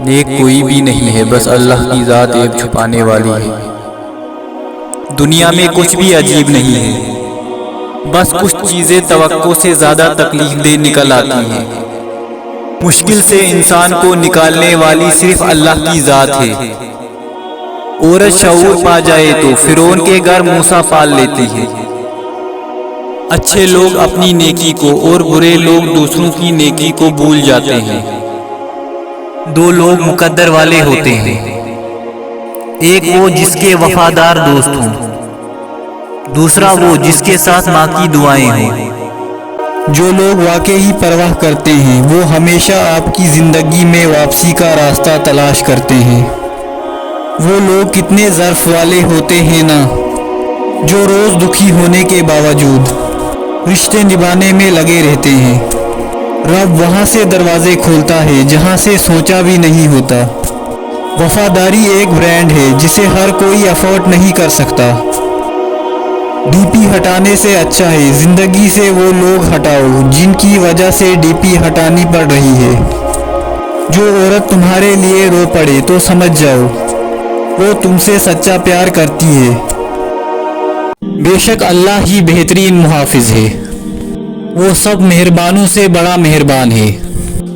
نیک کوئی بھی نہیں ہے، بس اللہ کی ذات ایک چھپانے والی ہے۔ دنیا میں کچھ بھی عجیب نہیں ہے، بس کچھ چیزیں توقع سے زیادہ تکلیف دہ نکل آتی ہیں۔ مشکل سے انسان کو نکالنے والی صرف اللہ کی ذات ہے۔ عورت شعور پا جائے تو فرعون کے گھر موسیٰ پال لیتی ہے۔ اچھے لوگ اپنی نیکی کو اور برے لوگ دوسروں کی نیکی کو بھول جاتے ہیں۔ دو لوگ مقدر والے ہوتے ہیں، ایک وہ جس کے وفادار دوست ہوں، دوسرا وہ جس کے ساتھ ماں کی دعائیں ہوں۔ جو لوگ واقعی پرواہ کرتے ہیں وہ ہمیشہ آپ کی زندگی میں واپسی کا راستہ تلاش کرتے ہیں۔ وہ لوگ کتنے ظرف والے ہوتے ہیں نا، جو روز دکھی ہونے کے باوجود رشتے نبھانے میں لگے رہتے ہیں۔ رب وہاں سے دروازے کھولتا ہے جہاں سے سوچا بھی نہیں ہوتا۔ وفاداری ایک برانڈ ہے جسے ہر کوئی افورڈ نہیں کر سکتا۔ ڈی پی ہٹانے سے اچھا ہے زندگی سے وہ لوگ ہٹاؤ جن کی وجہ سے ڈی پی ہٹانی پڑ رہی ہے۔ جو عورت تمہارے لیے رو پڑے تو سمجھ جاؤ وہ تم سے سچا پیار کرتی ہے۔ بے شک اللہ ہی بہترین محافظ ہے، وہ سب مہربانوں سے بڑا مہربان ہے۔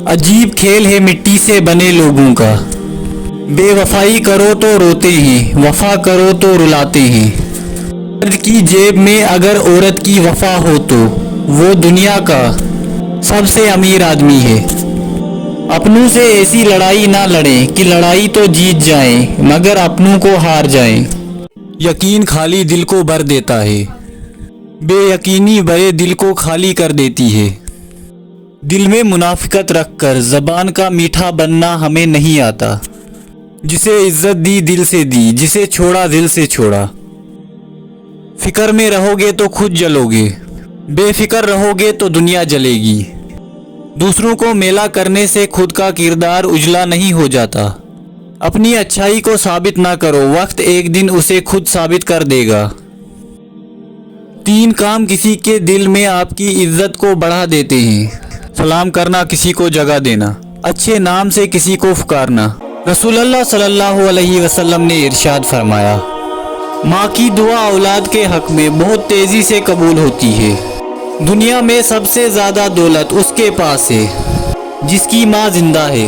عجیب کھیل ہے مٹی سے بنے لوگوں کا، بے وفائی کرو تو روتے ہیں، وفا کرو تو رلاتے ہیں۔ مرد کی جیب میں اگر عورت کی وفا ہو تو وہ دنیا کا سب سے امیر آدمی ہے۔ اپنوں سے ایسی لڑائی نہ لڑیں کہ لڑائی تو جیت جائیں مگر اپنوں کو ہار جائیں۔ یقین خالی دل کو بھر دیتا ہے، بے یقینی بڑے دل کو خالی کر دیتی ہے۔ دل میں منافقت رکھ کر زبان کا میٹھا بننا ہمیں نہیں آتا۔ جسے عزت دی دل سے دی، جسے چھوڑا دل سے چھوڑا۔ فکر میں رہو گے تو خود جلو گے، بے فکر رہو گے تو دنیا جلے گی۔ دوسروں کو میلا کرنے سے خود کا کردار اجلا نہیں ہو جاتا۔ اپنی اچھائی کو ثابت نہ کرو، وقت ایک دن اسے خود ثابت کر دے گا۔ 3 کام کسی کے دل میں آپ کی عزت کو بڑھا دیتے ہیں: سلام کرنا، کسی کو جگہ دینا، اچھے نام سے کسی کو پکارنا۔ رسول اللہ صلی اللہ علیہ وسلم نے ارشاد فرمایا، ماں کی دعا اولاد کے حق میں بہت تیزی سے قبول ہوتی ہے۔ دنیا میں سب سے زیادہ دولت اس کے پاس ہے جس کی ماں زندہ ہے۔